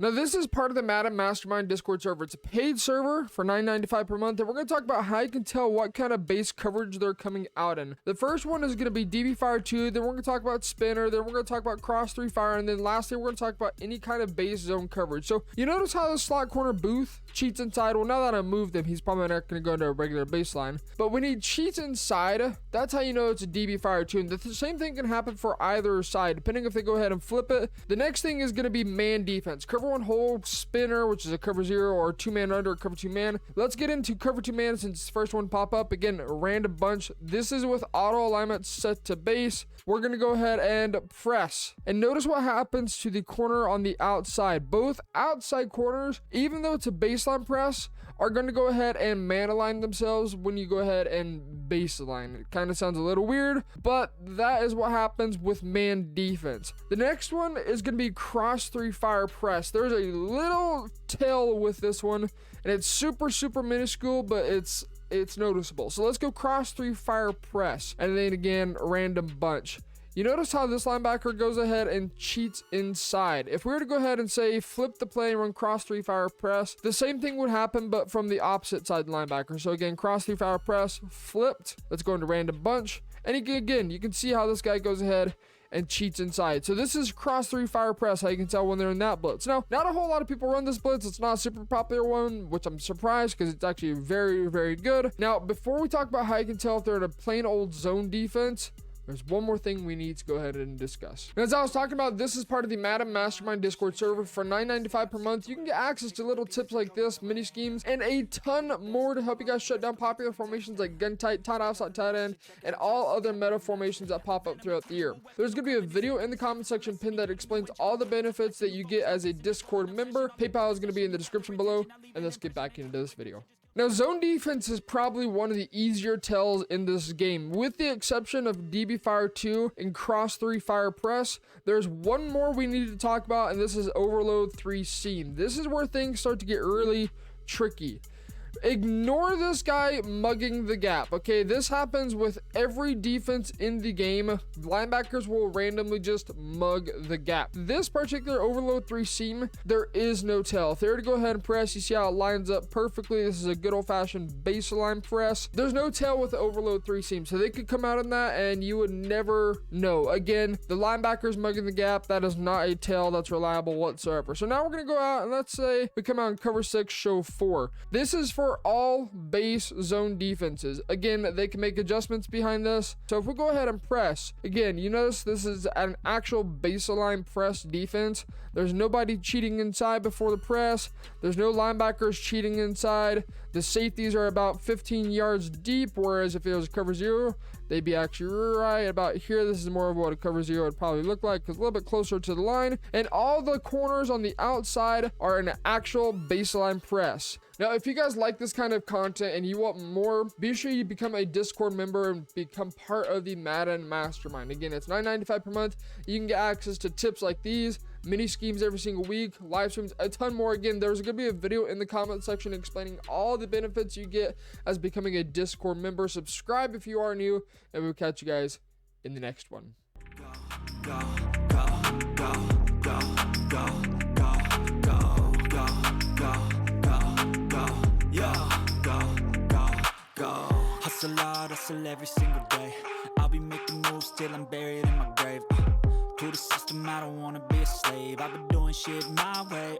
Now, this is part of the Madden Mastermind Discord server. It's a paid server for $9.95 per month, and we're going to talk about how you can tell what kind of base coverage they're coming out in. The first one is going to be DB Fire 2, then we're going to talk about Spinner, then we're going to talk about Cross 3 Fire, and then lastly, we're going to talk about any kind of base zone coverage. So, you notice how the slot corner Booth cheats inside? Well, now that I moved him, he's probably not going to go into a regular baseline. But when he cheats inside, that's how you know it's a DB Fire 2. And the same thing can happen for either side, depending if they go ahead and flip it. The next thing is going to be man defense. Cover 1 hole, Spinner, which is a cover 0, or 2-man under, cover 2 man. Let's get into cover 2 man since the first one pop up. Again, a random bunch. This is with auto alignment set to base. We're going to go ahead and press. And notice what happens to the corner on the outside. Both outside corners, even though it's a baseline press, are going to go ahead and man align themselves when you go ahead and baseline. It kind of sounds a little weird, but that is what happens with man defense. The next one is going to be cross 3 fire press. There's a little tail with this one, and it's super minuscule, but it's noticeable. So let's go cross 3 fire press, and then again, random bunch. You notice how this linebacker goes ahead and cheats inside. If we were to go ahead and say flip the play and run cross 3 fire press, the same thing would happen, but from the opposite side linebacker. So again, cross 3 fire press, flipped. Let's go into random bunch. And again, you can see how this guy goes ahead and cheats inside. So this is cross 3 fire press, how you can tell when they're in that blitz. Now, not a whole lot of people run this blitz. It's not a super popular one, which I'm surprised because it's actually very good. Now, before we talk about how you can tell if they're in a plain old zone defense, there's one more thing we need to go ahead and discuss. And as I was talking about, this is part of the Madden Mastermind Discord server. For $9.95 per month, you can get access to little tips like this, mini schemes, and a ton more to help you guys shut down popular formations like gun tight, tight outside, tight end, and all other meta formations that pop up throughout the year. There's going to be a video in the comment section pinned that explains all the benefits that you get as a Discord member. PayPal is going to be in the description below, and let's get back into this video. Now, zone defense is probably one of the easier tells in this game. With the exception of DB Fire 2 and Cross 3 Fire Press, there's one more we need to talk about, and this is Overload 3 Seam. This is where things start to get really tricky. Ignore this guy mugging the gap, okay? This happens with every defense in the game. Linebackers will randomly just mug the gap. This particular Overload 3 Seam, there is no tell. If they were to go ahead and press, you see how it lines up perfectly. This is a good old-fashioned baseline press. There's no tell with the Overload 3 Seam, so they could come out in that and you would never know. Again, the linebackers mugging the gap, that is not a tell that's reliable whatsoever. So now we're going to go out and let's say we come out in cover 6, show 4. This is for all base zone defenses. Again, they can make adjustments behind this. So if we go ahead and press, again, you notice this is an actual baseline press defense. There's nobody cheating inside before the press. There's no linebackers cheating inside. The safeties are about 15 yards deep, whereas if it was cover 0, they'd be actually right about here. This is more of what a cover 0 would probably look like, because a little bit closer to the line. And all the corners on the outside are an actual baseline press. Now, if you guys like this kind of content and you want more, be sure you become a Discord member and become part of the Madden Mastermind. Again, it's $9.95 per month. You can get access to tips like these, mini schemes every single week, live streams, a ton more. Again, there's going to be a video in the comment section explaining all the benefits you get as becoming a Discord member. Subscribe if you are new, and we'll catch you guys in the next one. Hustle hard, hustle every single day. I'll be making moves till I'm buried in my grave. To the system, I don't wanna be a slave. I've been doing shit my way.